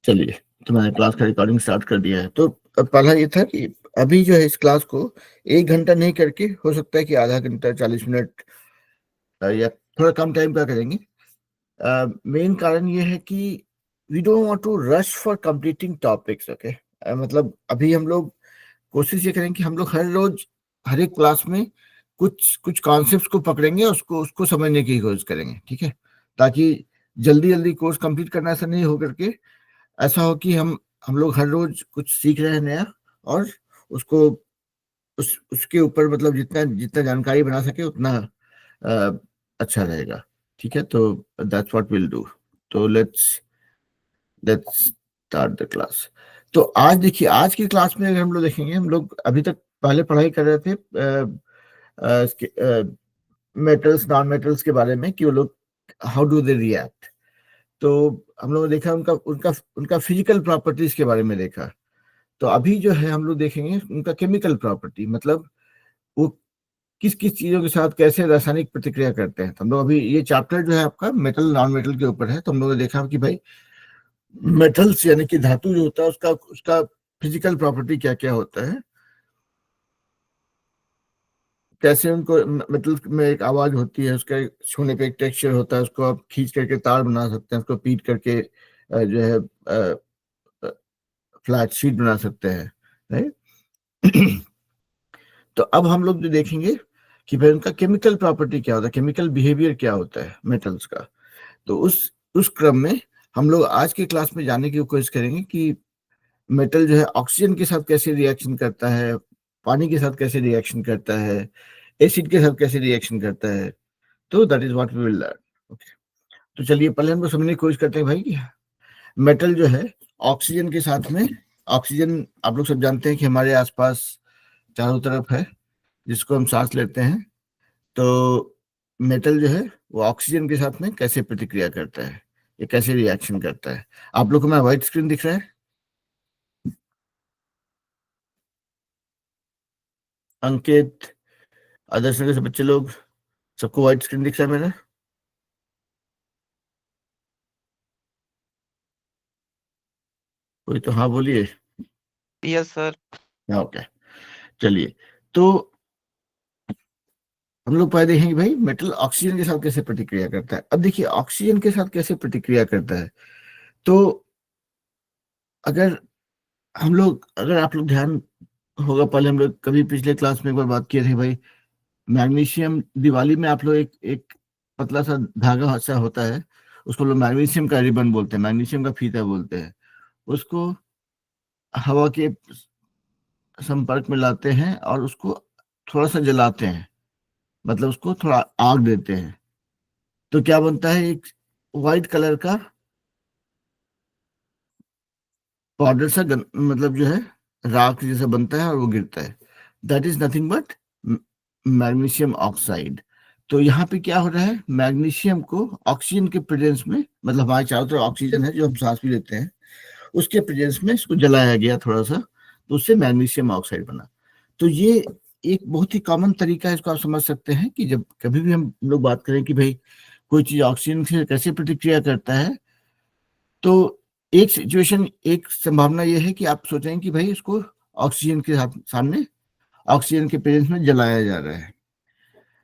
चलिए, तो मैंने क्लास का रिकॉर्डिंग स्टार्ट कर दिया है। तो पहला ये था कि अभी जो है इस क्लास को 1 घंटा नहीं करके हो सकता है कि आधा घंटा 40 मिनट या थोड़ा कम टाइम का करेंगे। मेन कारण ये है कि we don't want to rush for completing topics, okay. मतलब अभी हम लोग कोशिश ये करेंगे कि हम लोग हर रोज हर एक क्लास में कुछ कुछ कॉन्सेप्ट्स को पकड़ेंगे, उसको उसको समझने की कोशिश करेंगे, ठीक है। ताकि जल्दी जल्दी कोर्स कंप्लीट करना ऐसा नहीं हो करके ऐसा हो कि हम लोग हर रोज कुछ सीख रहे हैं नया, और उसको उसके ऊपर मतलब जितना जितना जानकारी बना सके उतना अ, अच्छा रहेगा, ठीक है। तो दैट्स व्हाट विल डू। तो let's let's start the class. तो आज देखिए, आज की क्लास में अगर हम लोग देखेंगे, हम लोग अभी तक पहले पढ़ाई कर रहे थे इसके मेटल्स नॉन मेटल्स के बारे में, कि वो लोग हाउ डू दे रिएक्ट। तो हम लोगों ने देखा उनका उनका उनका फिजिकल प्रॉपर्टीज के बारे में देखा। तो अभी जो है हम लोग देखेंगे उनका केमिकल प्रॉपर्टी, मतलब वो किस किस चीजों के साथ कैसे रासायनिक प्रतिक्रिया करते हैं। तो हम लोग अभी ये चैप्टर जो है आपका मेटल नॉन मेटल के ऊपर है। तो हम लोगों ने देखा कि भाई मेटल्स यानी कि धातु जो होता है उसका उसका फिजिकल प्रॉपर्टी क्या क्या होता है, कैसे उनको मेटल में एक आवाज होती है, उसका छूने पे एक टेक्सचर होता है, उसको आप खींच करके तार बना सकते हैं, उसको पीट करके जो है फ्लैट शीट बना सकते हैं, राइट। तो अब हम लोग जो देखेंगे कि भाई उनका केमिकल प्रॉपर्टी क्या होता है, केमिकल बिहेवियर क्या होता है मेटल्स का। तो उस क्रम में हम लोग आज की क्लास में जानने की कोशिश करेंगे कि मेटल जो है ऑक्सीजन के साथ कैसे रिएक्शन करता है, पानी के साथ कैसे रिएक्शन करता है, एसिड के साथ कैसे रिएक्शन करता है। तो that is what we will learn, okay. तो चलिए पहले हम लोग समझने की कोशिश करते हैं भाई कि मेटल जो है ऑक्सीजन के साथ में, ऑक्सीजन आप लोग सब जानते हैं कि हमारे आसपास चारों तरफ है, जिसको हम सांस लेते हैं। तो मेटल जो है वो ऑक्सीजन के साथ में कैसे प्रतिक्रिया करता है, ये कैसे रिएक्शन करता है। आप लोग को मैं व्हाइट स्क्रीन दिख रहा है? अंकित, आदर्श नगर से बच्चे लोग, सबको व्हाइट स्क्रीन दिख रहा है मेरा? कोई तो हाँ बोलिए। Yes sir. ओके, चलिए। तो हम लोग पहले देखेंगे भाई मेटल ऑक्सीजन के साथ कैसे प्रतिक्रिया करता है। अब देखिए ऑक्सीजन के साथ कैसे प्रतिक्रिया करता है। तो अगर अगर आप लोग ध्यान होगा, पहले हम लोग कभी पिछले क्लास में एक बार बात किए थे भाई, मैग्नीशियम दिवाली में आप लोग एक एक पतला सा धागा सा होता है, उसको लोग मैग्नीशियम का रिबन बोलते हैं, मैग्नीशियम का फीता बोलते हैं। उसको हवा के संपर्क में लाते हैं और उसको थोड़ा सा जलाते हैं, मतलब उसको थोड़ा आग देते हैं। तो क्या बनता है, एक व्हाइट कलर का पाउडर सा मतलब जो है राख जैसा बनता है और वो गिरता है। That is nothing but magnesium oxide. तो यहाँ पे क्या हो रहा है, मैग्नीशियम को ऑक्सीजन के प्रेजेंस में, मतलब हमारे चारों तरफ ऑक्सीजन है जो हम सांस भी लेते हैं, उसके प्रेजेंस में इसको जलाया गया थोड़ा सा, तो उससे मैग्नीशियम ऑक्साइड बना। तो ये एक बहुत ही कॉमन तरीका है, इसको आप समझ सकते हैं कि जब कभी भी हम लोग बात करें कि भाई कोई चीज ऑक्सीजन से कैसे प्रतिक्रिया करता है, तो एक सिचुएशन, एक संभावना यह है कि आप सोचें कि भाई इसको ऑक्सीजन के सामने ऑक्सीजन के प्रेजेंस में जलाया जा रहा है।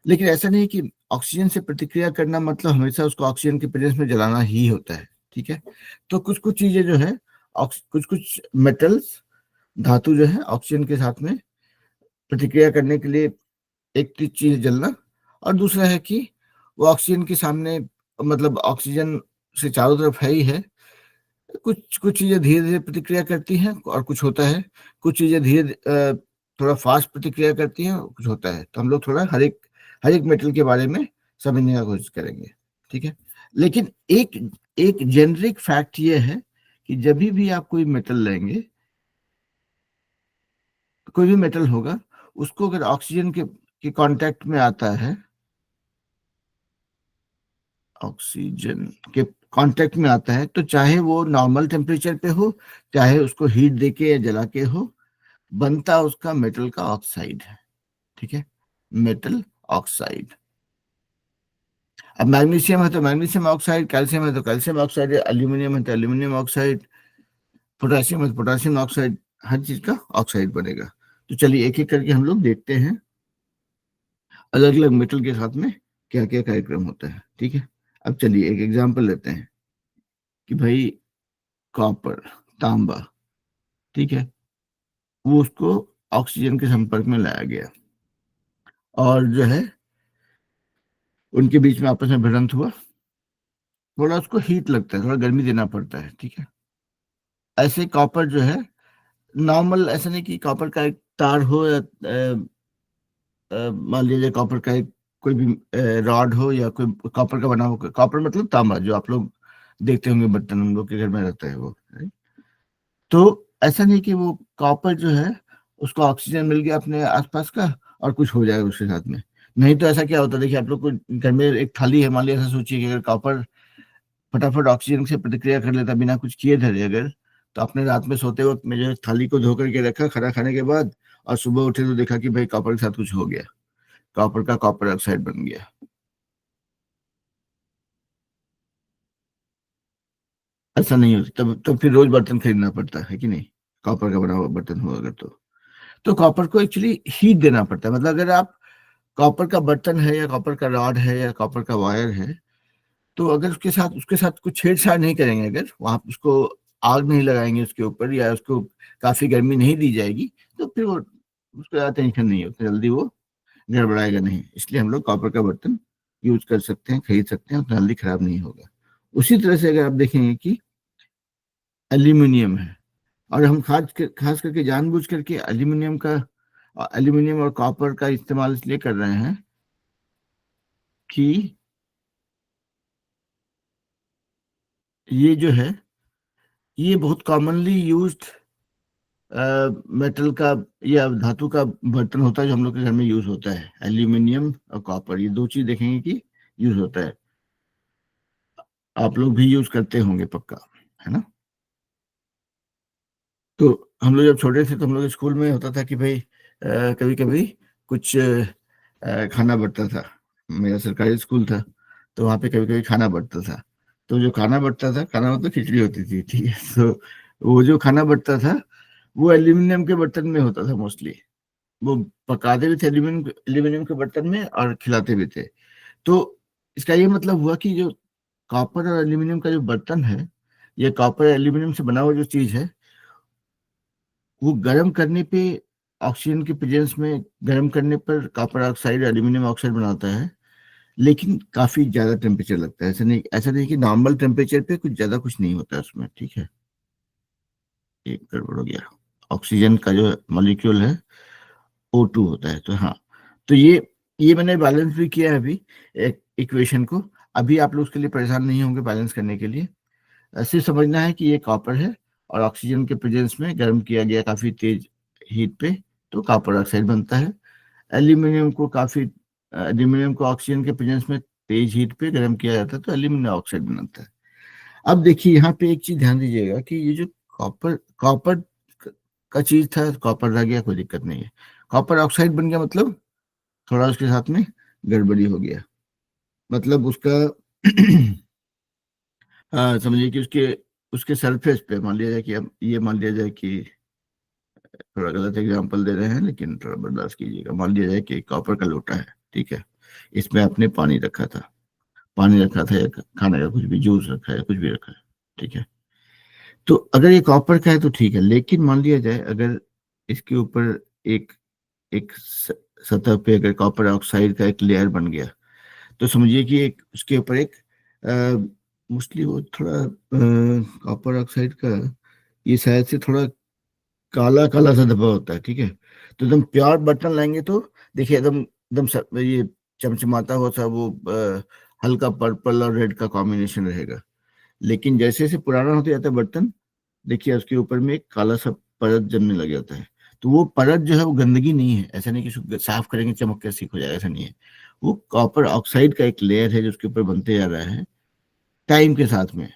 लेकिन ऐसा नहीं कि ऑक्सीजन से प्रतिक्रिया करना मतलब हमेशा उसको ऑक्सीजन के प्रेजेंस में जलाना ही होता है, ठीक है। तो कुछ कुछ चीजें जो है, कुछ कुछ मेटल्स, धातु जो है ऑक्सीजन के साथ में प्रतिक्रिया करने के लिए, एक चीज जलना, और दूसरा है कि वो ऑक्सीजन के सामने, मतलब ऑक्सीजन से चारों तरफ है ही है। कुछ कुछ चीजें धीरे धीरे प्रतिक्रिया करती हैं और कुछ होता है, कुछ चीजें धीरे थोड़ा फास्ट प्रतिक्रिया करती हैं और कुछ होता है। तो हम लोग थोड़ा हर एक मेटल के बारे में समझने की कोशिश करेंगे, ठीक है। लेकिन एक एक जेनरिक फैक्ट ये है कि जब भी आप कोई मेटल लेंगे, कोई भी मेटल होगा, उसको अगर ऑक्सीजन के कांटेक्ट में आता है, ऑक्सीजन के कांटेक्ट में आता है, तो चाहे वो नॉर्मल टेम्परेचर पे हो, चाहे उसको हीट देके या जला के हो, बनता उसका मेटल का ऑक्साइड है, ठीक है, मेटल ऑक्साइड। अब मैग्नीशियम है तो मैग्नीशियम ऑक्साइड, कैल्शियम है तो कैल्शियम ऑक्साइड, एल्यूमिनियम है तो एल्यूमिनियम ऑक्साइड, पोटासियम ऑक्साइड, हर चीज का ऑक्साइड बनेगा। तो चलिए एक एक करके हम लोग देखते हैं अलग अलग मेटल के साथ में क्या क्या कार्यक्रम होता है, ठीक है। अब चलिए एक एग्जांपल लेते हैं कि भाई कॉपर, तांबा, ठीक है, वो उसको ऑक्सीजन के संपर्क में लाया गया और जो है उनके बीच में आपस में भिड़ंत हुआ, थोड़ा उसको हीट लगता है, थोड़ा गर्मी देना पड़ता है, ठीक है। ऐसे कॉपर जो है नॉर्मल, ऐसा नहीं कि कॉपर का एक तार हो या मान लीजिए कॉपर का एक कोई भी रॉड हो या कोई कॉपर का बना हो, कॉपर मतलब तांबा जो आप लोग देखते होंगे बर्तन हम लोग के घर में रहता है वो, right? तो ऐसा नहीं कि वो कॉपर जो है उसको ऑक्सीजन मिल गया अपने आसपास का और कुछ हो जाएगा उसके साथ में। नहीं तो ऐसा क्या होता है, देखिए आप लोग को घर में एक थाली है, मान लीजिए ऐसा सोचिए कि अगर कॉपर फटाफट ऑक्सीजन से प्रतिक्रिया कर लेता बिना कुछ किए धरे अगर, तो आपने रात में सोते वक्त में जो है थाली को धो करके रखा खाना खाने के बाद, और सुबह उठे तो देखा कि भाई कॉपर के साथ कुछ हो गया, कॉपर का कॉपर ऑक्साइड बन गया। ऐसा नहीं होता, तब फिर रोज बर्तन खरीदना पड़ता है कि नहीं, कॉपर का बना हुआ बर्तन हो अगर तो कॉपर को एक्चुअली हीट देना पड़ता है। मतलब अगर आप कॉपर का बर्तन है या कॉपर का रॉड है या कॉपर का वायर है, तो अगर उसके साथ कुछ छेड़छाड़ नहीं करेंगे, अगर वहां उसको आग नहीं लगाएंगे उसके ऊपर या उसको काफी गर्मी नहीं दी जाएगी, तो फिर वो उसको ज्यादा टेंशन नहीं होता, जल्दी वो गड़बड़ाएगा नहीं। इसलिए हम लोग कॉपर का बर्तन यूज कर सकते हैं, खरीद सकते हैं, उतना जल्दी खराब नहीं होगा। उसी तरह से अगर आप देखेंगे कि एल्यूमिनियम है, और हम खास करके जानबूझ करके एल्यूमिनियम और कॉपर का इस्तेमाल इसलिए कर रहे हैं कि ये जो है ये बहुत कॉमनली यूज्ड मेटल का या धातु का बर्तन होता है जो हम लोग के घर में यूज होता है। एल्यूमिनियम और कॉपर, ये दो चीज देखेंगे कि यूज होता है, आप लोग भी यूज करते होंगे पक्का, है ना। तो हम लोग जब छोटे थे तो हम लोग स्कूल में होता था कि भाई कभी कभी कुछ खाना बंटता था। मेरा सरकारी स्कूल था, तो वहाँ पे कभी कभी खाना बंटता था। तो जो खाना बंटता था, खाना मतलब खिचड़ी होती थी, ठीक है, तो वो जो खाना बंटता था वो एल्यूमिनियम के बर्तन में होता था मोस्टली। वो पकाते भी थे एल्यूमिनियम के बर्तन में और खिलाते भी थे। तो इसका ये मतलब हुआ कि जो कॉपर और एल्यूमिनियम का जो बर्तन है, ये कॉपर एल्यूमिनियम से बना हुआ जो चीज है, वो गर्म करने पे ऑक्सीजन के प्रेजेंस में गर्म करने पर कॉपर ऑक्साइड एल्यूमिनियम ऑक्साइड बनाता है, लेकिन काफी ज्यादा टेम्परेचर लगता है। ऐसा नहीं कि नॉर्मल टेम्परेचर पे कुछ ज्यादा कुछ नहीं होता है उसमें, ठीक है। एक गड़बड़ हो गया, ऑक्सीजन का जो मॉलिक्यूल है O2 होता है, तो हाँ। तो ये मैंने बैलेंस भी किया है अभी एक इक्वेशन को। अभी आप लोग उसके लिए परेशान नहीं होंगे बैलेंस करने के लिए, सिर्फ समझना है कि ये कॉपर है और ऑक्सीजन के प्रेजेंस में गर्म किया गया काफी तेज हीट पे, तो कॉपर ऑक्साइड बनता है। एल्यूमिनियम को ऑक्सीजन के प्रेजेंस में तेज हीट पे गर्म किया जाता है, तो एल्यूमिनियम ऑक्साइड बनता है। अब देखिए यहाँ पे एक चीज ध्यान दीजिएगा कि ये जो कॉपर कॉपर का चीज था, कॉपर रह गया कोई दिक्कत नहीं है, कॉपर ऑक्साइड बन गया मतलब थोड़ा उसके साथ में गड़बड़ी हो गया। मतलब उसका समझिए कि उसके उसके सरफेस पे मान लिया जाए कि अब ये मान लिया जाए कि थोड़ा गलत एग्जांपल दे रहे हैं लेकिन थोड़ा बर्दाश्त कीजिएगा। मान लिया जाए कि कॉपर का लोटा है, ठीक है, इसमें आपने पानी रखा था या खाने का कुछ भी जूस रखा है, कुछ भी रखा है, ठीक है। तो अगर ये कॉपर का है तो ठीक है, लेकिन मान लिया जाए अगर इसके ऊपर एक एक सतह पे अगर कॉपर ऑक्साइड का एक लेयर बन गया, तो समझिए कि एक उसके ऊपर एक मोस्टली वो थोड़ा कॉपर ऑक्साइड का ये शायद से थोड़ा काला काला सा धब्बा होता है, ठीक है। तो एकदम प्योर बटन लाएंगे तो देखिए एकदम एकदम ये चमचमाता हुआ सा वो हल्का पर्पल और रेड का कॉम्बिनेशन रहेगा। लेकिन जैसे जैसे पुराना होता जाता है बर्तन, देखिए उसके ऊपर में एक काला सा परत जमने लग जाता है। तो वो परत जो है वो गंदगी नहीं है, ऐसा नहीं कि उसको साफ करेंगे चमक के सीख हो जाएगा, ऐसा नहीं है। वो कॉपर ऑक्साइड का एक लेयर है जो उसके ऊपर बनते जा रहा है टाइम के साथ में।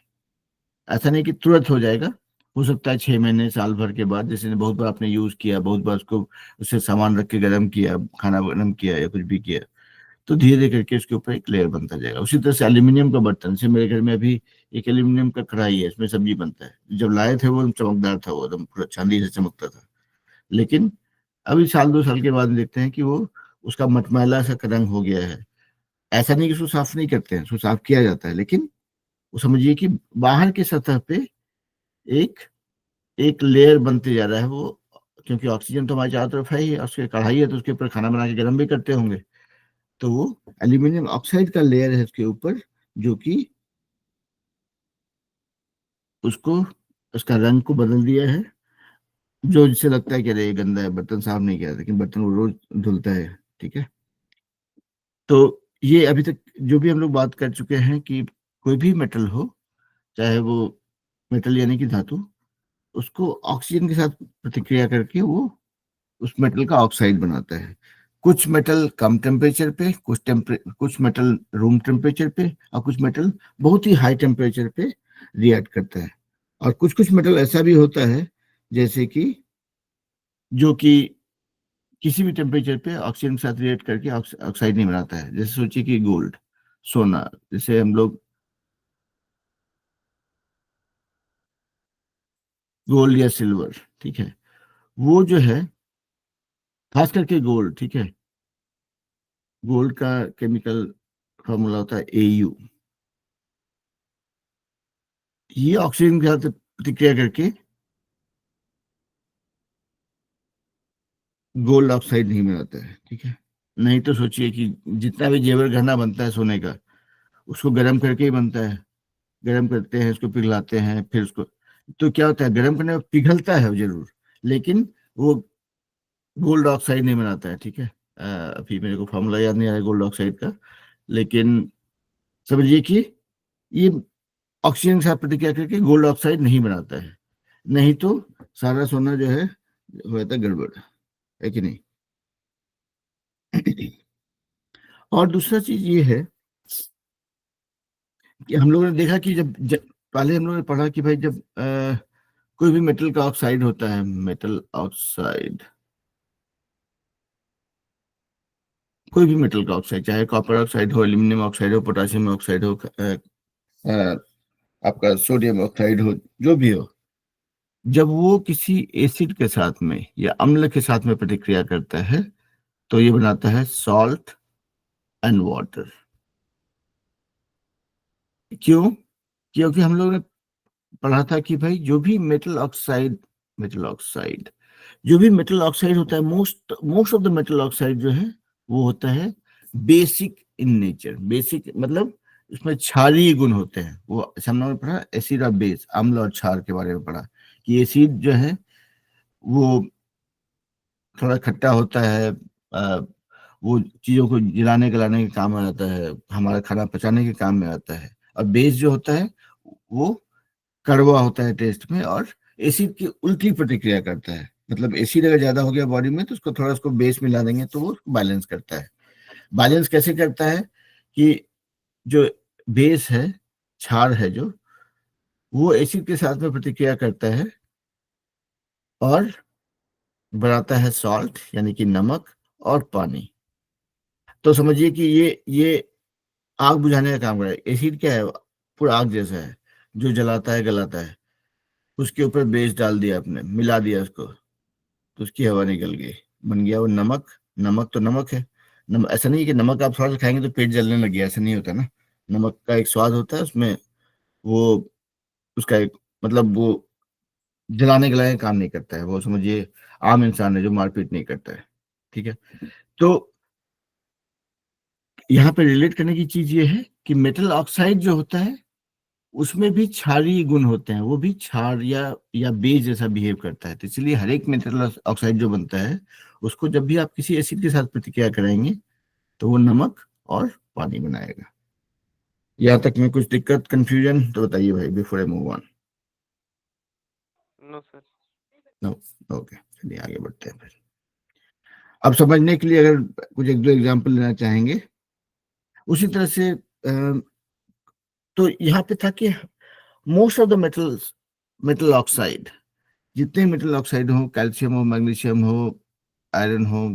ऐसा नहीं कि तुरंत हो जाएगा, हो सकता है 6 महीने साल भर के बाद, जैसे बहुत बार आपने यूज किया, बहुत बार उसको उससे सामान रख के गर्म किया, खाना गर्म किया या कुछ भी किया, तो धीरे धीरे करके उसके ऊपर एक लेयर बनता जाएगा। उसी तरह से एल्यूमिनियम का बर्तन, से मेरे घर में अभी एक एल्यूमिनियम का कढ़ाई है, इसमें सब्जी बनता है। जब लाए थे वो एकदम चमकदार था, वो एकदम पूरा चांदी से चमकता था। लेकिन अभी साल 2 साल के बाद देखते हैं कि वो उसका मटमैला सा रंग हो गया है। ऐसा नहीं कि उसको साफ नहीं करते हैं, उसको साफ किया जाता है, लेकिन वो समझिए कि बाहर की सतह पे एक एक लेयर बनते जा रहा है वो, क्योंकि ऑक्सीजन तो हमारे चारों तरफ है ही, और उसके कढ़ाई है तो उसके ऊपर खाना बना के गर्म भी करते होंगे। तो वो एल्यूमिनियम ऑक्साइड का लेयर है उसके ऊपर, जो कि उसको उसका रंग को बदल दिया है, जो जिससे लगता है कि अरे ये गंदा है, बर्तन साफ नहीं किया, लेकिन बर्तन वो रोज धुलता है। ठीक है। तो ये अभी तक जो भी हम लोग बात कर चुके हैं कि कोई भी मेटल हो, चाहे वो मेटल यानी कि धातु, उसको ऑक्सीजन के साथ प्रतिक्रिया करके वो उस मेटल का ऑक्साइड बनाता है। कुछ मेटल कम टेम्परेचर पे, कुछ मेटल रूम टेम्परेचर पे, और कुछ मेटल बहुत ही हाई टेम्परेचर पे रिएक्ट करता है। और कुछ कुछ मेटल ऐसा भी होता है जैसे कि जो कि किसी भी टेम्परेचर पे ऑक्सीजन के साथ रिएक्ट करके ऑक्साइड नहीं बनाता है। जैसे सोचिए कि गोल्ड, सोना, जैसे हम लोग गोल्ड या सिल्वर, ठीक है, वो जो है, खास करके गोल्ड, ठीक है, गोल्ड का केमिकल फॉर्मूला होता है AU। ये ऑक्सीजन के साथ प्रतिक्रिया करके गोल्ड ऑक्साइड नहीं बनाता है। ठीक है। नहीं तो सोचिए कि जितना भी जेवर गहना बनता है सोने का, उसको गर्म करके ही बनता है। गर्म करते हैं, उसको पिघलाते हैं, फिर उसको, तो क्या होता है, गर्म करने में पिघलता है वो जरूर, लेकिन वो गोल्ड ऑक्साइड नहीं बनाता है। ठीक है। अभी मेरे को फॉर्मूला याद नहीं आ रहा गोल्ड ऑक्साइड का, लेकिन समझिए कि ये ऑक्सीजन के साथ प्रतिक्रिया करके गोल्ड ऑक्साइड नहीं बनाता है। नहीं तो सारा सोना जो है हो जाता है गड़बड़, है कि नहीं। और दूसरा चीज ये है कि हम लोगों ने देखा कि जब पहले हम लोगों ने पढ़ा कि भाई जब कोई भी मेटल का ऑक्साइड होता है, मेटल ऑक्साइड, कोई भी मेटल का ऑक्साइड, चाहे कॉपर ऑक्साइड हो, एल्यूमिनियम ऑक्साइड हो, पोटाशियम ऑक्साइड हो, आपका सोडियम ऑक्साइड हो, जो भी हो, जब वो किसी एसिड के साथ में या अम्ल के साथ में प्रतिक्रिया करता है तो ये बनाता है सॉल्ट एंड वाटर। क्यों? क्योंकि हम लोग ने पढ़ा था कि भाई जो भी मेटल ऑक्साइड जो भी मेटल ऑक्साइड होता है, most most of the metal oxide जो है वो होता है बेसिक इन नेचर। बेसिक मतलब उसमें क्षारीय गुण होते हैं। वो हमने पढ़ा एसिड और बेस, अम्ल और क्षार के बारे में पढ़ा कि एसिड जो है वो थोड़ा खट्टा होता है, वो चीजों को जलाने गलाने के काम में आता है, हमारा खाना पचाने के काम में आता है। और बेस जो होता है वो कड़वा होता है टेस्ट में, और एसिड की उल्टी प्रतिक्रिया करता है। मतलब एसिड अगर ज्यादा हो गया बॉडी में तो उसको थोड़ा, उसको बेस मिला देंगे तो वो बैलेंस करता है। बैलेंस कैसे करता है कि जो बेस है, क्षार है जो, वो एसिड के साथ में प्रतिक्रिया करता है और बनाता है सॉल्ट यानी कि नमक और पानी। तो समझिए कि ये आग बुझाने का काम कर रहा है। एसिड क्या है, पूरा आग जैसा है जो जलाता है गलाता है। उसके ऊपर बेस डाल दिया आपने, मिला दिया उसको, तो उसकी हवा निकल गई, बन गया वो नमक। नमक तो नमक है। ऐसा नहीं है कि नमक आप थोड़ा सा खाएंगे तो पेट जलने लग गया, ऐसा नहीं होता ना। नमक का एक स्वाद होता है उसमें, वो उसका एक मतलब वो जलाने गलाने का काम नहीं करता है। वो समझिए आम इंसान है जो मारपीट नहीं करता है। ठीक है। तो यहाँ पे रिलेट करने की चीज ये है कि मेटल ऑक्साइड जो होता है उसमें भी क्षारीय गुण होते हैं, वो भी क्षार या बेस जैसा बिहेव करता है। तो इसलिए हर एक मेटल ऑक्साइड जो बनता है उसको जब भी आप किसी एसिड के साथ प्रतिक्रिया कराएंगे तो वो नमक और पानी बनाएगा। यहाँ तक में कुछ दिक्कत, कंफ्यूजन तो बताइए भाई, before I move on. No sir. No. Okay, चलिए आगे बढ़ते हैं फिर। अब समझने के लिए अगर कुछ एक दो एग्जांपल लेना चाहेंगे उसी तरह से, तो यहाँ पे था कि most of the metal oxide, जितने मेटल ऑक्साइड हो, कैल्शियम हो, मैग्नीशियम हो, आयरन हो,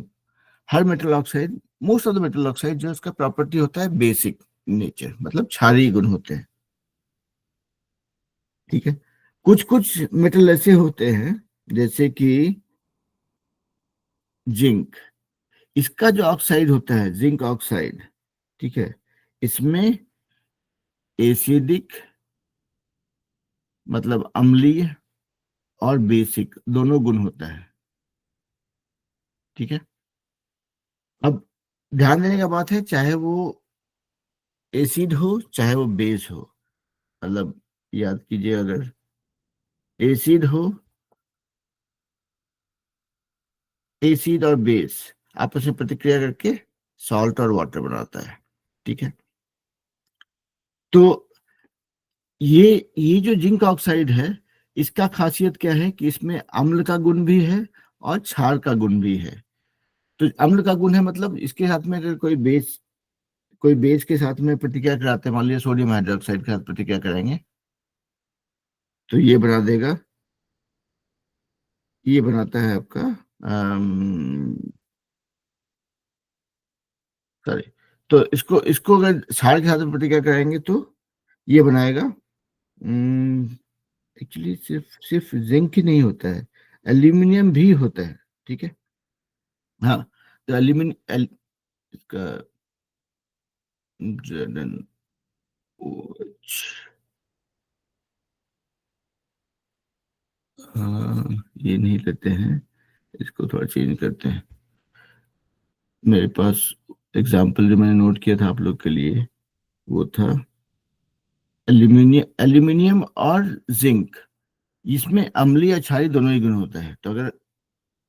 हर metal oxide most of the metal oxide जो उसका प्रॉपर्टी होता है बेसिक नेचर, मतलब क्षारीय गुण होते हैं, ठीक है। कुछ कुछ मेटल ऐसे होते हैं जैसे कि जिंक, इसका जो ऑक्साइड होता है जिंक ऑक्साइड, ठीक है, इसमें एसिडिक मतलब अम्लीय और बेसिक दोनों गुण होता है, ठीक है। अब ध्यान देने का बात है, चाहे वो एसिड हो चाहे वो बेस हो, मतलब याद कीजिए, अगर एसिड हो, एसिड और बेस आपस में प्रतिक्रिया करके सॉल्ट और वाटर बनाता है, ठीक है। तो ये जो जिंक ऑक्साइड है, इसका खासियत क्या है कि इसमें अम्ल का गुण भी है और क्षार का गुण भी है। तो अम्ल का गुण है मतलब इसके साथ में अगर कोई बेस के साथ में प्रतिक्रिया कराते हैं, मान लिया सोडियम हाइड्रोक्साइड के साथ प्रतिक्रिया करेंगे, तो ये बना देगा, ये बनाता है आपका सॉरी, तो इसको इसको अगर क्षार के साथ में प्रतिक्रिया कराएंगे तो ये बनाएगा, एक्चुअली सिर्फ सिर्फ जिंक ही नहीं होता है, एल्यूमिनियम भी होता है, ठीक है। हाँ, तो इसका ZnOH, हाँ, ये नहीं लेते हैं, इसको थोड़ा चेंज करते हैं। मेरे पास एग्जाम्पल जो मैंने नोट किया था आप लोग के लिए वो था एल्यूमिनियम और जिंक, इसमें अम्लीय और क्षारीय दोनों ही गुण होता है। तो अगर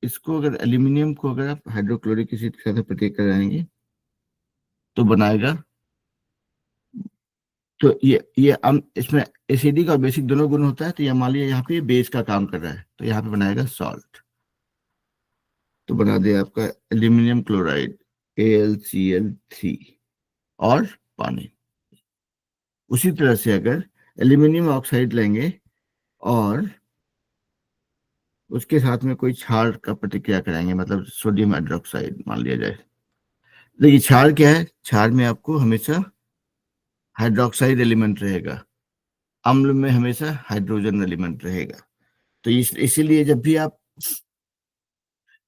इसको अगर एल्यूमिनियम को अगर आप हाइड्रोक्लोरिक एसिड के साथ प्रतिक्रिया कराएंगे तो बनाएगा, तो इसमें एसिडिक और बेसिक दोनों गुण होता है, तो ये मान लिया यहाँ पे बेस का काम कर रहा है, तो यहाँ पे बनाएगा सॉल्ट, तो बना दिया आपका एल्यूमिनियम क्लोराइड AlCl3 और पानी। उसी तरह से अगर एल्यूमिनियम ऑक्साइड लेंगे और उसके साथ में कोई क्षार का प्रतिक्रिया कराएंगे, मतलब सोडियम हाइड्रोक्साइड मान लिया जाए, देखिए क्षार क्या है, क्षार में आपको हमेशा हाइड्रोक्साइड एलिमेंट रहेगा, अम्ल में हमेशा हाइड्रोजन एलिमेंट रहेगा। तो इसीलिए जब भी आप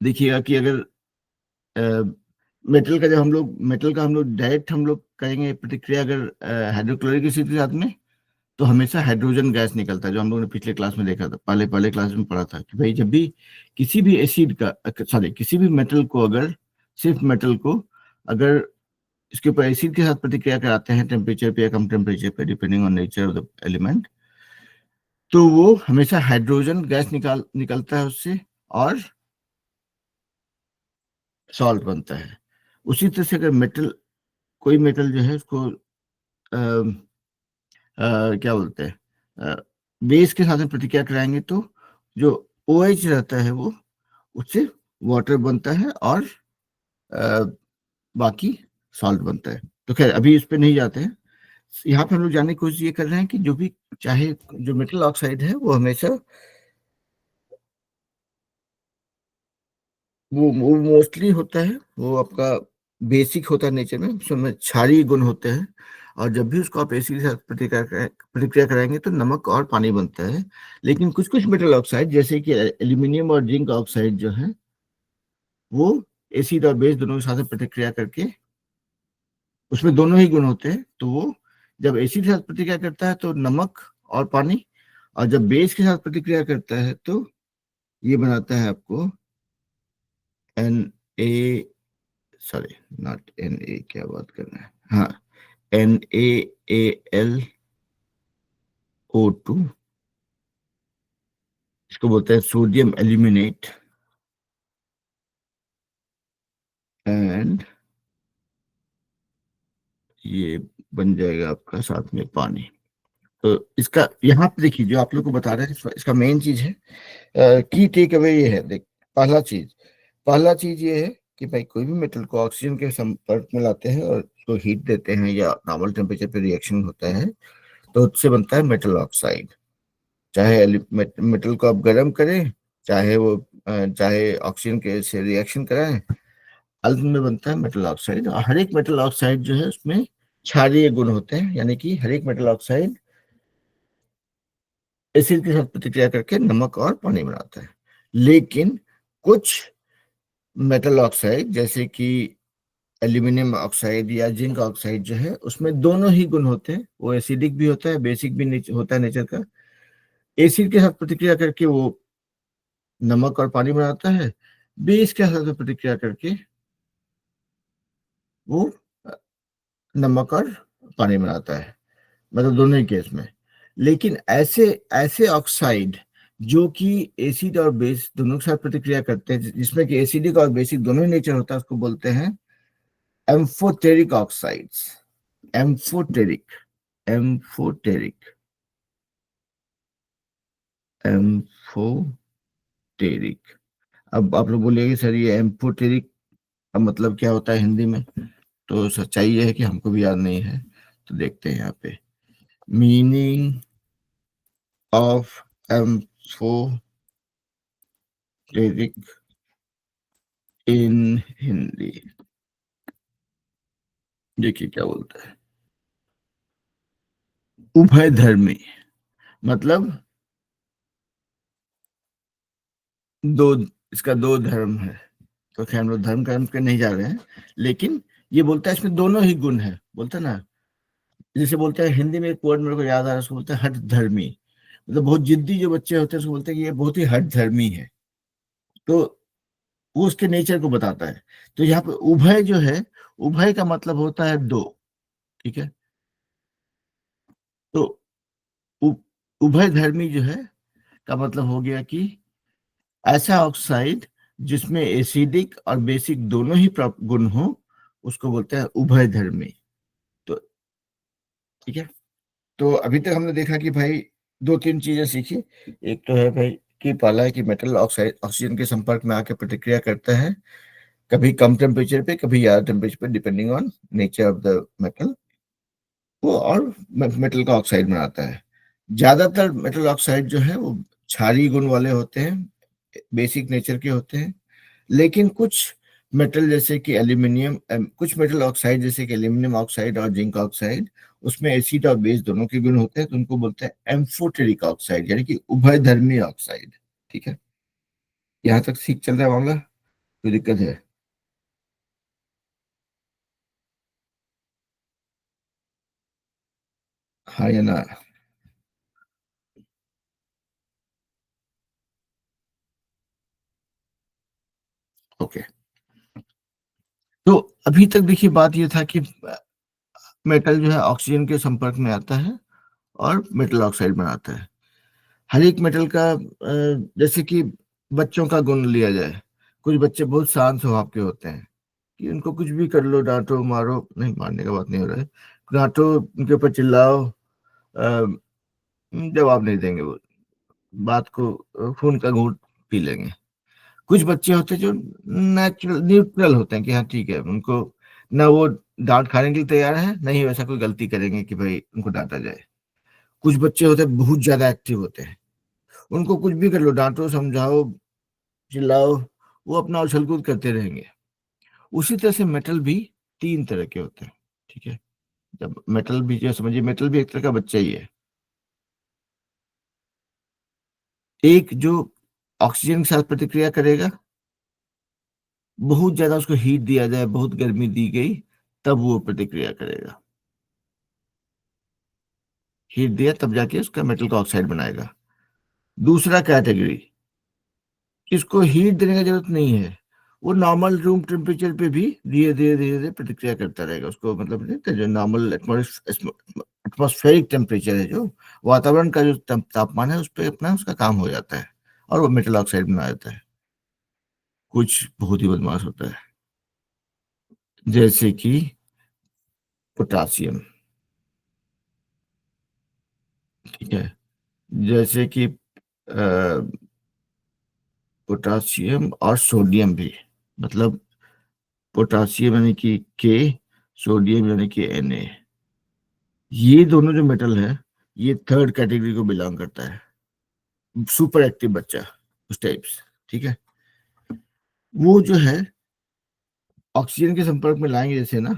देखिएगा कि अगर मेटल का हम लोग डायरेक्ट हम लोग करेंगे प्रतिक्रिया अगर हाइड्रोक्लोरिक एसिड के साथ में, तो हमेशा हाइड्रोजन गैस निकलता है, जो हम लोगों ने पिछले क्लास में देखा था, पहले पहले क्लास में पढ़ा था कि भाई जब भी किसी भी एसिड का सॉरी किसी भी मेटल को अगर सिर्फ मेटल को अगर इसके ऊपर एसिड के साथ प्रतिक्रिया कराते हैं टेम्परेचर पे या कम टेम्परेचर पे depending on nature of the element, तो वो हमेशा हाइड्रोजन गैस निकलता है उससे और सॉल्ट बनता है। उसी तरह से अगर कोई मेटल जो है उसको क्या बोलते हैं बेस के साथ में प्रतिक्रिया कराएंगे तो जो OH रहता है वो उससे वाटर बनता है और अ, बाकी सॉल्ट बनता है। तो खैर अभी इस पे नहीं जाते हैं, यहाँ पे हम लोग जानने की कोशिश ये कर रहे हैं कि जो भी चाहे जो मेटल ऑक्साइड है वो हमेशा वो मोस्टली होता है, वो आपका बेसिक होता है नेचर में, उसमें क्षारीय गुण होते हैं, और जब भी उसको आप एसिड के साथ प्रतिक्रिया कराएंगे तो नमक और पानी बनता है। लेकिन कुछ कुछ मेटल ऑक्साइड जैसे कि एल्यूमिनियम और जिंक ऑक्साइड जो है वो एसिड और बेस दोनों के साथ में प्रतिक्रिया करके उसमें दोनों ही गुण होते हैं, तो वो जब एसिड के साथ प्रतिक्रिया करता है तो नमक और पानी, और जब बेस के साथ प्रतिक्रिया करता है तो ये बनाता है आपको Na, सॉरी नॉट Na, क्या बात कर रहे हैं, हाँ NaAlO2, इसको बोलते हैं सोडियम एल्यूमिनेट, एंड ये बन जाएगा आपका साथ में पानी। तो इसका यहाँ पे देखिए जो आप लोग को बता रहे हैं इसका मेन चीज है, की टेक अवे ये है, देख पहला चीज ये है कि भाई कोई भी मेटल को ऑक्सीजन के संपर्क में लाते हैं और उसको हीट देते हैं या नॉर्मल टेम्परेचर पे रिएक्शन होता है तो उससे बनता है मेटल ऑक्साइड। चाहे मेटल को आप गर्म करें, चाहे ऑक्सीजन के से रिएक्शन कराएं, अल्प में बनता है मेटल ऑक्साइड, और हर एक मेटल ऑक्साइड जो है उसमें क्षारीय गुण होते हैं, यानी कि हर एक मेटल ऑक्साइड एसिड के साथ प्रतिक्रिया करके नमक और पानी बनाता है। लेकिन कुछ मेटल ऑक्साइड जैसे कि एल्यूमिनियम ऑक्साइड या जिंक ऑक्साइड जो है उसमें दोनों ही गुण होते हैं, वो एसिडिक भी होता है, बेसिक भी होता है नेचर का। एसिड के साथ प्रतिक्रिया करके वो नमक और पानी बनाता है, बेस के साथ प्रतिक्रिया करके वो नमक और पानी बनाता है, मतलब दोनों ही केस में। लेकिन ऐसे ऐसे ऑक्साइड जो कि एसिड और बेस दोनों के साथ प्रतिक्रिया करते हैं, जिसमें कि एसिडिक और बेसिक दोनों ही नेचर होता है, उसको बोलते हैं amphoteric oxides. Amphoteric, amphoteric, amphoteric. अब आप लोग बोलिए सर ये एम्फोटेरिक का मतलब क्या होता है हिंदी में, तो सच्चाई ये है कि हमको भी याद नहीं है। तो देखते हैं यहाँ पे meaning of amphoteric in Hindi. देखिए क्या बोलता है, उभयधर्मी, मतलब दो, इसका दो धर्म है। तो खैर हम लोग धर्म कर्म के नहीं जा रहे हैं, लेकिन ये बोलता है इसमें दोनों ही गुण है, बोलता है ना। जैसे बोलते हैं हिंदी में एक वर्ड मेरे को याद आ रहा है, उसको बोलते हैं हठ धर्मी, मतलब बहुत जिद्दी जो बच्चे होते हैं उसको बोलते हैं कि ये बहुत ही हठ धर्मी है। तो वो उसके नेचर को बताता है। तो यहाँ पे उभय जो है, उभय का मतलब होता है दो, ठीक है। तो उ- उभय धर्मी जो है का मतलब हो गया कि ऐसा ऑक्साइड जिसमें एसिडिक और बेसिक दोनों ही गुण हो, उसको बोलते हैं उभय धर्मी। तो ठीक है। तो अभी तक हमने देखा कि भाई दो तीन चीजें सीखी। एक तो है भाई कि पहला है कि मेटल ऑक्साइड ऑक्सीजन के संपर्क में आकर प्रतिक्रिया करता है, कभी कम टेम्परेचर पे कभी ज्यादा टेम्परेचर पे, depending on nature of the metal, वो और मेटल का ऑक्साइड बनाता है। ज्यादातर मेटल ऑक्साइड जो है वो क्षारीय गुण वाले होते हैं, बेसिक नेचर के होते हैं। लेकिन कुछ मेटल जैसे कि एल्यूमिनियम, कुछ मेटल ऑक्साइड जैसे कि एल्यूमिनियम ऑक्साइड और जिंक ऑक्साइड, उसमें एसिड और बेस दोनों के गुण होते हैं, तो उनको बोलते हैं एम्फोटेरिक ऑक्साइड, यानी कि उभयधर्मी ऑक्साइड। ठीक है, यहाँ तक ठीक चल रहा है मामला, कोई दिक्कत है? हाँ या ना? ओके। तो अभी तक देखिए बात ये था कि मेटल जो है ऑक्सीजन के संपर्क में आता है और मेटल ऑक्साइड बनाता है। हर एक मेटल का जैसे कि बच्चों का गुण लिया जाए, कुछ बच्चे बहुत शांत स्वभाव के होते हैं कि उनको कुछ भी कर लो, डांटो मारो, नहीं मारने का बात नहीं हो रहा है, डांटो उनके ऊपर चिल्लाओ, जवाब नहीं देंगे वो, बात को खून का घूंट पी लेंगे। कुछ बच्चे होते हैं जो नेचुरल न्यूट्रल होते हैं कि हाँ ठीक है, उनको ना वो डांट खाने के लिए तैयार है, नहीं वैसा कोई गलती करेंगे कि भाई उनको डांटा जाए। कुछ बच्चे होते हैं बहुत ज्यादा एक्टिव होते हैं, उनको कुछ भी कर लो, डांटो समझाओ चिल्लाओ, वो अपना उछल कूद करते रहेंगे। उसी तरह से मेटल भी तीन तरह के होते हैं, ठीक है। जब मेटल भी जो समझिए, मेटल भी एक तरह का बच्चा ही है। एक जो ऑक्सीजन के साथ प्रतिक्रिया करेगा, बहुत ज्यादा उसको हीट दिया जाए, बहुत गर्मी दी गई, तब वो प्रतिक्रिया करेगा। हीट दिया तब जाके उसका मेटल का ऑक्साइड बनाएगा। दूसरा कैटेगरी, इसको हीट देने की जरूरत नहीं है, वो नॉर्मल रूम टेम्परेचर पे भी धीरे धीरे धीरे धीरे प्रतिक्रिया करता रहेगा। उसको मतलब जो नॉर्मल एटमॉस्फेरिक टेम्परेचर है, जो वातावरण का जो तापमान है, उस पर अपना उसका काम हो जाता है और वो मेटल ऑक्साइड बना देता है। कुछ बहुत ही बदमाश होता है, जैसे कि पोटासियम, ठीक है। जैसे कि पोटासियम और सोडियम भी, मतलब पोटासियम यानी कि के, सोडियम यानी कि Na, ये दोनों जो मेटल है ये थर्ड कैटेगरी को बिलोंग करता है, सुपर एक्टिव बच्चा उस टाइप्स, ठीक है। वो जो है ऑक्सीजन के संपर्क में लाएंगे जैसे ना,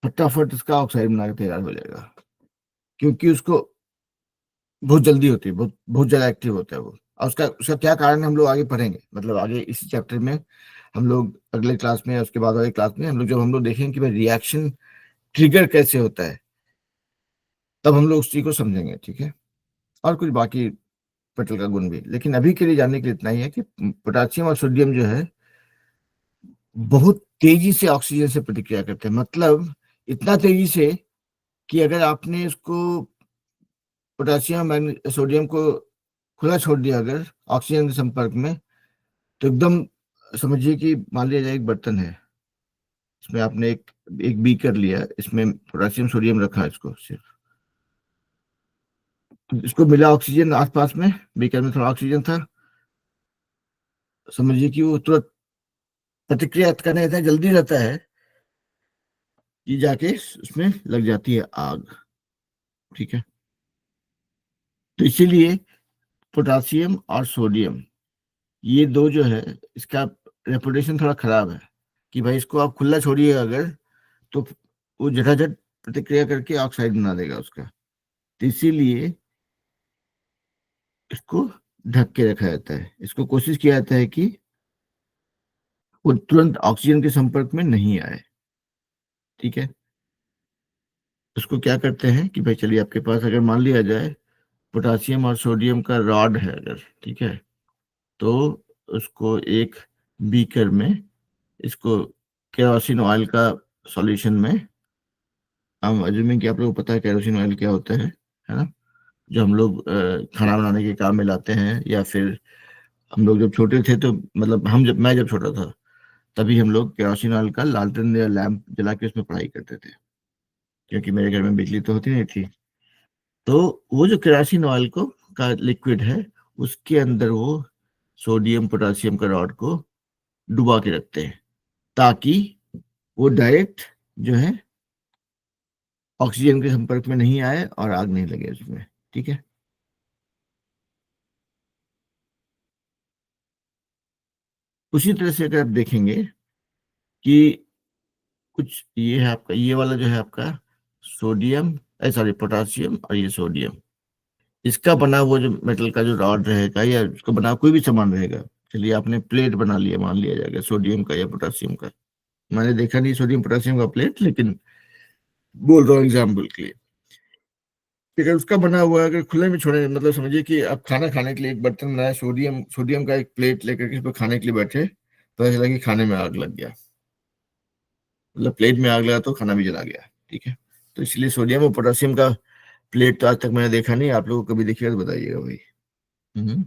फटाफट उसका ऑक्साइड बना के तैयार हो जाएगा, क्योंकि उसको बहुत जल्दी होती है, बहुत बहुत ज्यादा एक्टिव होता है वो। और उसका उसका क्या कारण है हम लोग आगे पढ़ेंगे, मतलब आगे इसी चैप्टर में हम लोग अगले क्लास में या उसके बाद वाले क्लास में हम लोग जब हम लोग देखेंगे कि भाई रिएक्शन ट्रिगर कैसे होता है, तब हम लोग उस चीज को समझेंगे, ठीक है। और कुछ बाकी पेट्रोल का गुण भी, लेकिन अभी के लिए जानने के लिए इतना ही है कि पोटासियम और सोडियम जो है बहुत तेजी से ऑक्सीजन से प्रतिक्रिया करते हैं, मतलब इतना तेजी से कि अगर आपने इसको पोटासियम सोडियम को खुला छोड़ दिया अगर ऑक्सीजन के संपर्क में, तो एकदम समझिए कि मान लिया जाए एक बर्तन है, इसमें आपने एक एक बीकर लिया, इसमें पोटासियम सोडियम रखा है, इसको सिर्फ इसको मिला ऑक्सीजन आसपास में, बीकर में थोड़ा ऑक्सीजन था, समझिए कि वो तुरंत प्रतिक्रिया करने इतना जल्दी रहता है कि जाके उसमें लग जाती है आग, ठीक है। तो इसीलिए पोटासियम और सोडियम, ये दो जो है, इसका रेपुटेशन थोड़ा खराब है कि भाई इसको आप खुला छोड़िए अगर, तो वो झटाझट प्रतिक्रिया करके ऑक्साइड बना देगा उसका। तो इसीलिए इसको ढक के रखा जाता है, इसको कोशिश किया जाता है कि वो तुरंत ऑक्सीजन के संपर्क में नहीं आए, ठीक है। उसको क्या करते हैं कि भाई चलिए आपके पास अगर मान लिया जाए पोटासियम और सोडियम का रॉड है अगर, ठीक है, तो उसको एक बीकर में इसको केरोसिन ऑयल का सॉल्यूशन में, हम अज्यूमिंग कि आप लोगों को पता है केरोसिन ऑयल क्या होता है ना, जो हम लोग खाना बनाने के काम में लाते हैं, या फिर हम लोग जब छोटे थे तो मतलब मैं जब छोटा था तभी हम लोग केरोसिन ऑयल का लालटेन या लैंप जला के उसमें पढ़ाई करते थे, क्योंकि मेरे घर में बिजली तो होती नहीं थी। तो वो जो केरोसिन ऑयल को का लिक्विड है, उसके अंदर वो सोडियम पोटासियम का रॉड को डुबा के रखते हैं, ताकि वो डायरेक्ट जो है ऑक्सीजन के संपर्क में नहीं आए और आग नहीं लगे उसमें, ठीक है। उसी तरह से अगर आप देखेंगे कि कुछ ये है आपका, ये वाला जो है आपका सोडियम, सॉरी पोटासियम, और ये सोडियम, इसका बना वो जो मेटल का जो रॉड रहेगा या उसका बना कोई भी सामान रहेगा, चलिए आपने प्लेट बना लिया मान लिया जाएगा सोडियम का या पोटासियम का, मैंने देखा नहीं सोडियम पोटासियम का प्लेट, लेकिन बोल रहा हूँ एग्जाम्पल के लिए। अगर उसका बना हुआ है, अगर खुले में छोड़े, मतलब समझिए कि आप खाना खाने के लिए एक बर्तन बनाया, सोडियम सोडियम का एक प्लेट लेकर के इस पर खाने के लिए बैठे, पता चला कि खाने में आग लग गया, मतलब प्लेट में आग लगा तो खाना भी जला गया, ठीक है। तो इसलिए सोडियम और पोटासियम का प्लेट तो आज तक मैंने देखा नहीं, आप लोगों को कभी देखिएगा तो बताइएगा भाई। हम्म।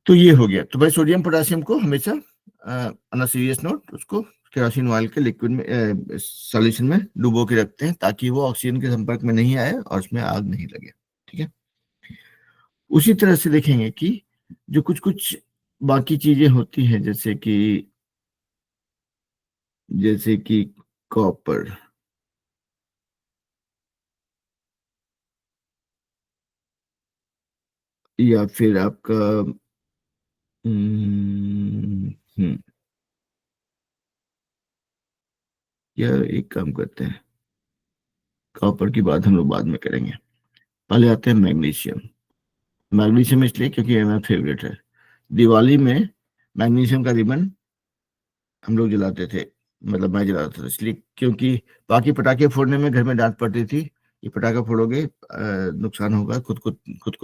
तो ये हो गया, तो भाई सोडियम पोटासियम को हमेशा ऑन सीरियस नोट उसको केरोसिन ऑयल के लिक्विड में सॉल्यूशन में डुबो के रखते हैं, ताकि वो ऑक्सीजन के संपर्क में नहीं आए और उसमें आग नहीं लगे, ठीक है। उसी तरह से देखेंगे कि जो कुछ कुछ बाकी चीजें होती हैं, जैसे कि कॉपर, या फिर आपका हम्म, हम्म, या एक काम करते हैं, कॉपर की बात हम लोग बाद में करेंगे, पहले आते हैं मैग्नीशियम। मैग्नीशियम इसलिए क्योंकि ये मेरा फेवरेट है। दिवाली में मैग्नीशियम का रिबन हम लोग जलाते थे, मतलब मैं जलाता था इसलिए क्योंकि बाकी पटाखे फोड़ने में घर में डांट पड़ती थी, ये पटाखा फोड़ोगे नुकसान होगा, खुद को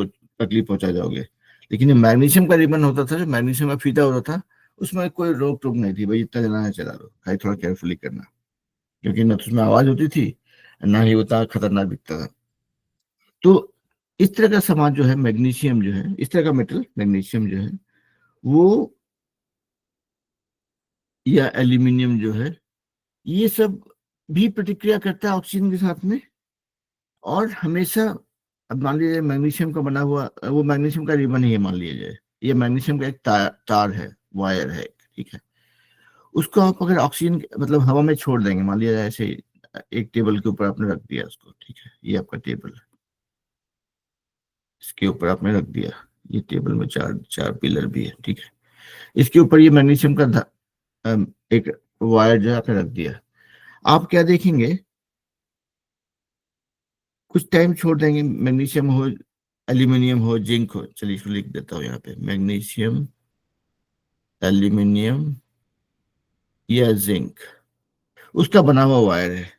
तकलीफ पहुंचा जाओगे। लेकिन ये मैग्नीशियम का रिबन होता था, जो मैग्नीशियम का फीता होता था, उसमें कोई रोक टोक नहीं थी, भाई इतना जलाना है चला लो, खाली थोड़ा केयरफुली करना, क्योंकि न तो उसमें आवाज होती थी, ना ही उतना खतरनाक दिखता था। तो इस तरह का सामान जो है मैग्नीशियम जो है, इस तरह का मेटल मैग्नीशियम जो है वो, या एल्यूमिनियम जो है, ये सब भी प्रतिक्रिया करता है ऑक्सीजन के साथ में। और हमेशा, अब मान लीजिए मैग्नीशियम का बना हुआ वो मैग्नीशियम का रिबन ही है मान लिया जाए, ये मैग्नीशियम का एक तार है, वायर है, ठीक है। उसको आप अगर ऑक्सीजन मतलब हवा में छोड़ देंगे, मान लिया जाए ऐसे एक टेबल के ऊपर आपने रख दिया उसको, ठीक है, ये आपका टेबल है, इसके ऊपर आपने रख दिया, ये टेबल में चार चार पिलर भी है, ठीक है। इसके ऊपर ये मैग्नीशियम का एक वायर जो है आपने रख दिया। आप क्या देखेंगे, कुछ टाइम छोड़ देंगे, मैग्नीशियम हो, एल्यूमिनियम हो, जिंक हो, चलिए इसको लिख देता हूँ यहाँ पे, मैग्नीशियम, एल्यूमिनियम या जिंक, उसका बना हुआ वायर है।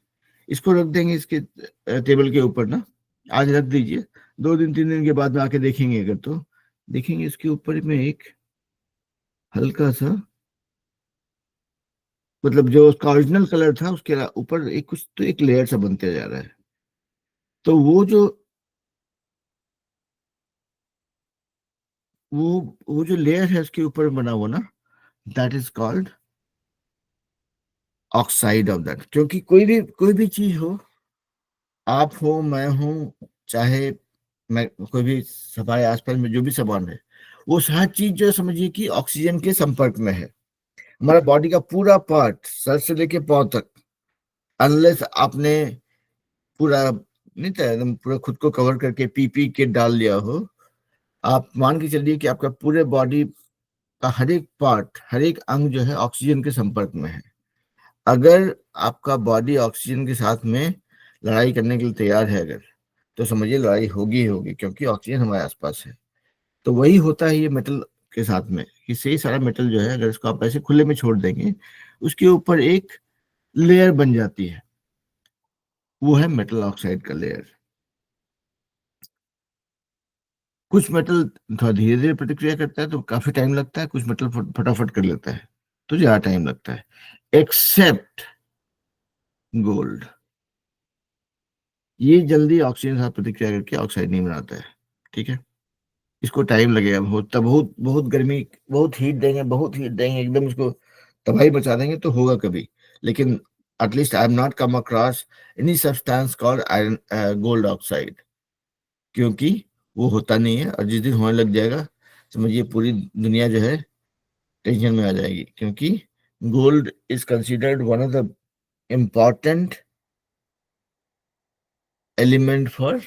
इसको रख देंगे इसके टेबल के ऊपर ना, आज रख दीजिए, 2 दिन 3 दिन के बाद में आके देखेंगे अगर तो देखेंगे इसके ऊपर में एक हल्का सा, मतलब जो उसका ओरिजिनल कलर था उसके ऊपर एक कुछ तो एक लेयर सा बनते जा रहा है। तो वो वो जो लेयर है उसके ऊपर बना हुआ ना, that is called oxide of that. क्योंकि कोई भी चीज हो, आप हो, मैं हूं, चाहे मैं, कोई भी हमारे आसपास में जो भी सामान है, वो हर चीज जो है समझिए कि ऑक्सीजन के संपर्क में है। हमारा बॉडी का पूरा पार्ट, सर से लेके पांव तक, अनलेस आपने पूरा नहीं था एकदम पूरा खुद को कवर करके पी के डाल लिया हो, आप मान के चलिए कि आपका पूरे बॉडी का हर एक पार्ट, हर एक अंग जो है ऑक्सीजन के संपर्क में है। अगर आपका बॉडी ऑक्सीजन के साथ में लड़ाई करने के लिए तैयार है अगर, तो समझिए लड़ाई होगी ही होगी, क्योंकि ऑक्सीजन हमारे आसपास है। तो वही होता है ये मेटल के साथ में, कि सही सारा मेटल जो है अगर इसको आप ऐसे खुले में छोड़ देंगे, उसके ऊपर एक लेयर बन जाती है, वो है मेटल ऑक्साइड का लेयर। कुछ मेटल थोड़ा धीरे धीरे प्रतिक्रिया करता है तो काफी टाइम लगता है, कुछ मेटल फटाफट कर लेता है तो ज्यादा टाइम लगता है, एक्सेप्ट गोल्ड। ये जल्दी ऑक्सीजन के साथ प्रतिक्रिया करके ऑक्साइड नहीं बनाता है, ठीक है। इसको टाइम लगेगा बहुत, तब बहुत बहुत गर्मी, बहुत हीट देंगे एकदम, इसको तबाही मचा देंगे तो होगा कभी। लेकिन at least I am not come across any substance called iron gold oxide, क्योंकि वो होता नहीं है, और जिस दिन होने लग जाएगा समझिए पूरी दुनिया जो है टेंशन में आ जाएगी। क्योंकि gold is considered one of the important element for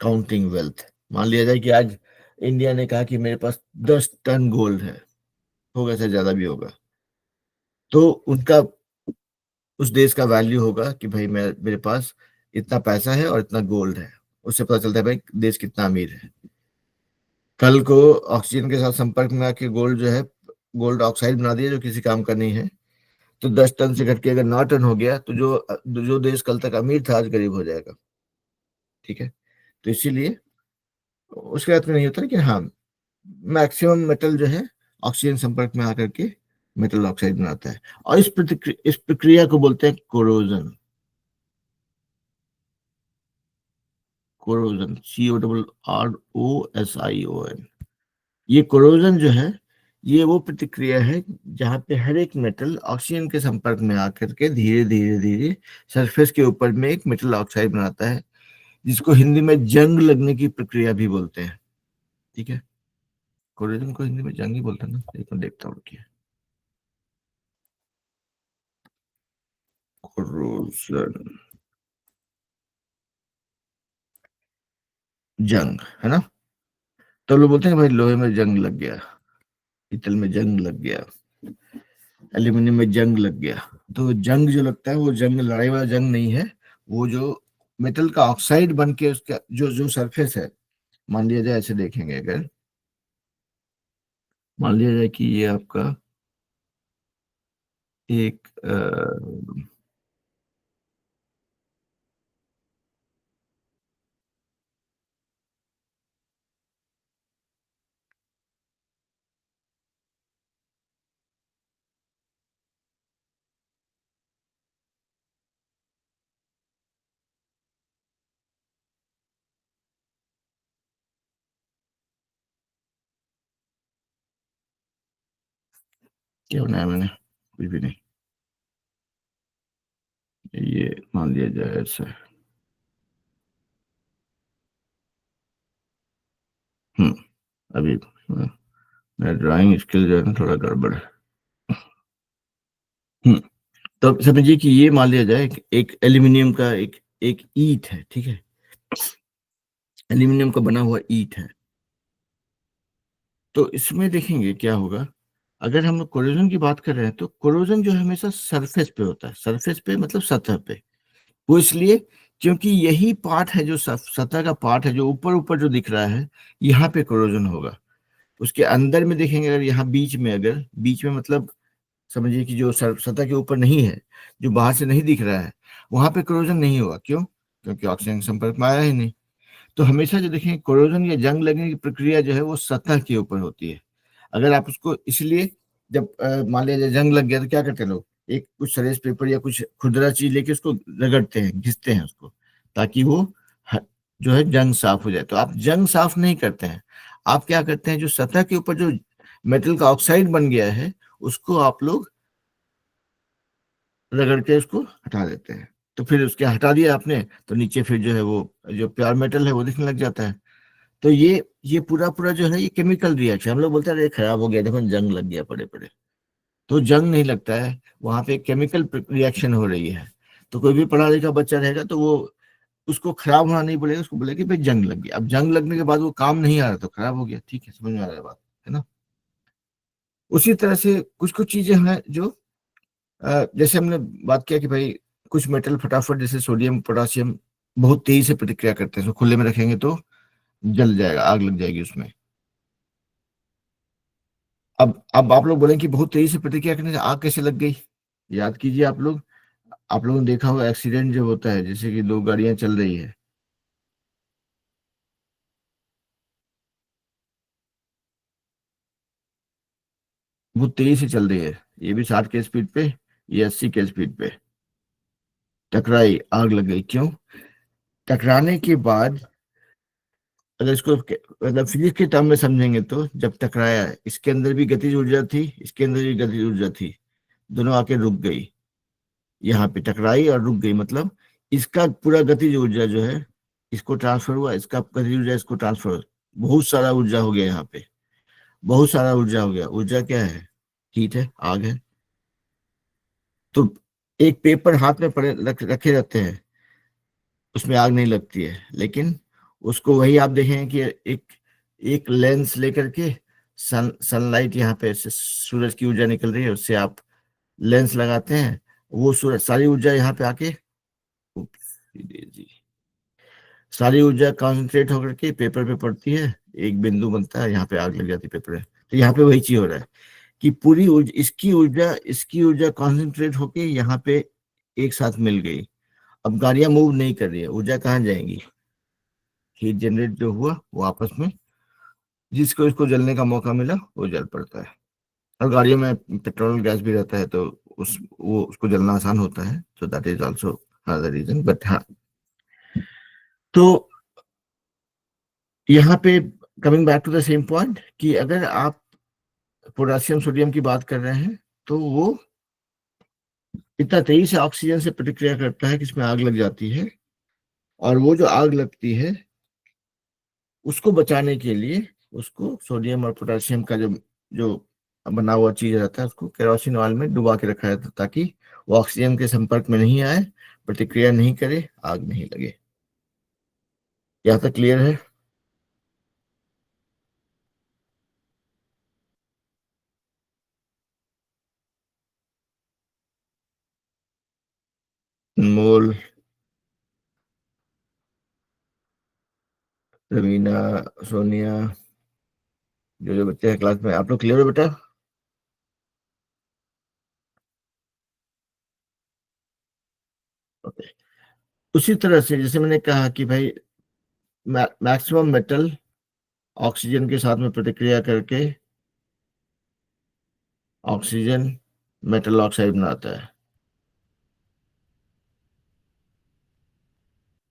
counting wealth. मान लिया जाए कि आज इंडिया ने कहा कि मेरे पास 10 टन गोल्ड है, होगा से ज्यादा भी होगा, तो उनका, उस देश का वैल्यू होगा कि भाई मेरे पास इतना पैसा है और इतना गोल्ड है। उससे पता चलता है भाई देश कितना अमीर है। कल को ऑक्सीजन के साथ संपर्क में आके गोल्ड जो है, गोल्ड ऑक्साइड बना दिया जो किसी काम का नहीं है, तो 10 टन से घट के अगर 9 टन हो गया तो जो देश कल तक अमीर था आज गरीब हो जाएगा, ठीक है। तो इसीलिए उसके अर्थ में नहीं होता, लेकिन हाँ, मैक्सिमम मेटल जो है ऑक्सीजन संपर्क में आकर के मेटल ऑक्साइड बनाता है। और इस प्रक्रिया को बोलते हैं कोरोजन। Corrosion, CORROSION। ये कोरोजन जो है, ये वो प्रतिक्रिया है जहां पे हर एक मेटल ऑक्सीजन के संपर्क में आकर के धीरे धीरे धीरे सरफेस के ऊपर में एक मेटल ऑक्साइड बनाता है, जिसको हिंदी में जंग लगने की प्रक्रिया भी बोलते हैं, ठीक है। कोरोजन को हिंदी में जंग ही बोलते हैं ना, एक मिनट देखता हूँ क्या, कोरोजन, जंग है ना। तो लोग बोलते हैं भाई लोहे में जंग लग गया, पीतल में जंग लग गया, एल्यूमिनियम में जंग लग गया। तो जंग जो लगता है वो जंग लड़ाई वाला जंग नहीं है, वो जो मेटल का ऑक्साइड बन के उसका जो जो सरफेस है, मान लिया जाए ऐसे देखेंगे अगर, मान लिया जाए कि ये आपका एक क्या बनाया मैंने, कुछ भी नहीं, ये मान लिया जाए ऐसा। हम्म अभी मेरा ड्राइंग स्किल जो है ना थोड़ा गड़बड़ है। हम्म तो समझिए कि ये मान लिया जाए एक एल्यूमिनियम का एक एक ईंट है, ठीक है, एल्यूमिनियम का बना हुआ ईंट है। तो इसमें देखेंगे क्या होगा, अगर हम लोग कोरोजन की बात कर रहे हैं तो कोरोजन जो है हमेशा सरफेस पे होता है, सरफेस पे मतलब सतह पे। वो इसलिए क्योंकि यही पार्ट है जो सतह का पार्ट है जो ऊपर ऊपर जो दिख रहा है, यहाँ पे कोरोजन होगा। उसके अंदर में देखेंगे, अगर यहाँ बीच में, अगर बीच में मतलब समझिए कि जो सतह के ऊपर नहीं है, जो बाहर से नहीं दिख रहा है, वहां पे कोरोजन नहीं होगा। क्यों? क्योंकि ऑक्सीजन के संपर्क में आया ही नहीं। तो हमेशा जो देखें कोरोजन या जंग लगने की प्रक्रिया जो है वो सतह के ऊपर होती है। अगर आप उसको, इसलिए जब मान लिया जंग लग गया तो क्या करते हैं लोग, एक कुछ सरेस पेपर या कुछ खुरदरा चीज लेके उसको रगड़ते हैं, घिसते हैं उसको, ताकि वो ह- जो है जंग साफ हो जाए। तो आप जंग साफ नहीं करते हैं, आप क्या करते हैं, जो सतह के ऊपर जो मेटल का ऑक्साइड बन गया है उसको आप लोग रगड़ के उसको हटा देते हैं। तो फिर उसके हटा दिया आपने, तो नीचे फिर जो है वो जो प्योर मेटल है वो दिखने लग जाता है। तो ये पूरा पूरा जो है ये केमिकल रिएक्शन, हम लोग बोलते हैं अरे खराब हो गया, देखो जंग लग गया पड़े पड़े। तो जंग नहीं लगता है, वहां पे केमिकल रिएक्शन हो रही है। तो कोई भी पढ़ा लिखा बच्चा रहेगा तो वो उसको खराब होना नहीं बोलेगा, उसको बोलेगा कि भाई जंग लग गया। अब जंग लगने के बाद वो काम नहीं आ रहा तो खराब हो गया। ठीक है, समझ में आ रहा है बात, है ना? उसी तरह से कुछ कुछ चीजें हैं जो जैसे हमने बात किया कि भाई कुछ मेटल फटाफट, जैसे सोडियम पोटासियम, बहुत तेजी से प्रतिक्रिया करते हैं, तो खुले में रखेंगे तो जल जाएगा, आग लग जाएगी उसमें। अब आप लोग बोलें कि बहुत तेजी से प्रतिक्रिया करने से आग कैसे लग गई। याद कीजिए आप लोग, आप लोगों ने देखा होगा एक्सीडेंट जो होता है, जैसे कि दो गाड़ियां चल रही है, वो तेजी से चल रही है, ये भी 60 के स्पीड पे, ये 80 के स्पीड पे, टकराई, आग लग गई। क्यों? टकराने के बाद, अगर इसको मतलब फिजिक्स के टर्म में समझेंगे तो जब टकराया, इसके अंदर भी गतिज ऊर्जा थी, इसके अंदर भी गतिज ऊर्जा थी, दोनों आके रुक गई। यहाँ पे टकराई और रुक गई, मतलब इसका पूरा गतिज ऊर्जा जो है इसको ट्रांसफर हुआ, इसका गतिज ऊर्जा इसको ट्रांसफर हुआ। बहुत सारा ऊर्जा हो गया यहाँ पे, बहुत सारा ऊर्जा हो गया। ऊर्जा क्या है? हीट है, आग है। तो एक पेपर हाथ में रखे रहते हैं, उसमें आग नहीं लगती है, लेकिन उसको वही आप देखेंगे कि एक एक लेंस लेकर के सनलाइट यहाँ पे से सूरज की ऊर्जा निकल रही है, उससे आप लेंस लगाते हैं, वो सूरज सारी ऊर्जा यहाँ पे आके, उप्स, जी, सारी ऊर्जा कंसंट्रेट होकर के पेपर पे पड़ती है, एक बिंदु बनता है, यहाँ पे आग लग जाती है पेपर पे। तो यहाँ पे वही चीज हो रहा है कि पूरी ऊर्जा, इसकी ऊर्जा कंसंट्रेट होके यहाँ पे एक साथ मिल गई। अब गाड़ियां मूव नहीं कर रही है, ऊर्जा कहाँ जाएंगी? हीट जनरेट जो हुआ वो आपस में, जिसको इसको जलने का मौका मिला वो जल पड़ता है। और गाड़ियों में पेट्रोल गैस भी रहता है, तो उसको जलना आसान होता है। So that is also another reason, but हाँ। तो यहाँ पे coming back to the same point, कि अगर आप पोटेशियम सोडियम की बात कर रहे हैं तो वो इतना तेजी से ऑक्सीजन से प्रतिक्रिया करता है कि इसमें आग लग जाती है। और वो जो आग लगती है उसको बचाने के लिए उसको सोडियम और पोटेशियम का जो जो बना हुआ चीज रहता है उसको केरोसिन ऑयल में डुबा के रखा जाता है, ताकि वो ऑक्सीजन के संपर्क में नहीं आए, प्रतिक्रिया नहीं करे, आग नहीं लगे। यहाँ तक क्लियर है? मोल, रवीना, सोनिया, जो जो बच्चे हैं क्लास में, आप लोग क्लियर हो बेटा? ओके। उसी तरह से जैसे मैंने कहा कि भाई मैक्सिमम मेटल ऑक्सीजन के साथ में प्रतिक्रिया करके ऑक्सीजन मेटल ऑक्साइड बनाता है।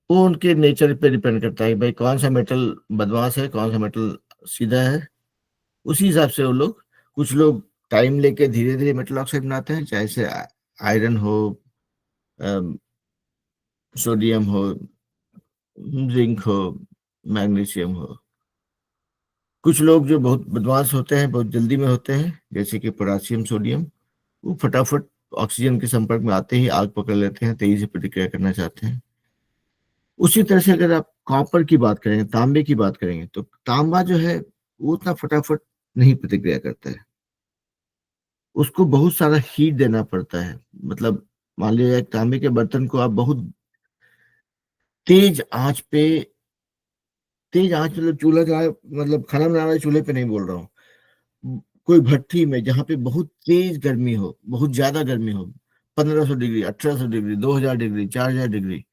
वो उनके नेचर पे डिपेंड करता है कि भाई कौन सा मेटल बदमाश है, कौन सा मेटल सीधा है। उसी हिसाब से वो लोग, कुछ लोग टाइम लेके धीरे धीरे मेटल ऑक्साइड बनाते हैं, चाहे से आयरन हो, सोडियम हो, जिंक हो, मैग्नीशियम हो। कुछ लोग जो बहुत बदमाश होते हैं, बहुत जल्दी में होते हैं, जैसे कि पोटासियम सोडियम, वो फटाफट ऑक्सीजन के संपर्क में आते ही आग पकड़ लेते हैं, तेजी से प्रतिक्रिया करना चाहते हैं। उसी तरह से अगर आप कॉपर की बात करेंगे, तांबे की बात करेंगे, तो तांबा जो है वो उतना फटाफट नहीं प्रतिक्रिया करता है। उसको बहुत सारा हीट देना पड़ता है। मतलब मान लीजिए एक तांबे के बर्तन को आप बहुत तेज आंच पे, तेज आंच मतलब चूल्हा जला, मतलब खाना बना रहे चूल्हे पे नहीं बोल रहा हूँ, कोई भट्ठी में जहाँ पे बहुत तेज गर्मी हो, बहुत ज्यादा गर्मी हो, 1500 डिग्री, 1800 डिग्री, 2000 डिग्री, 4000 डिग्री,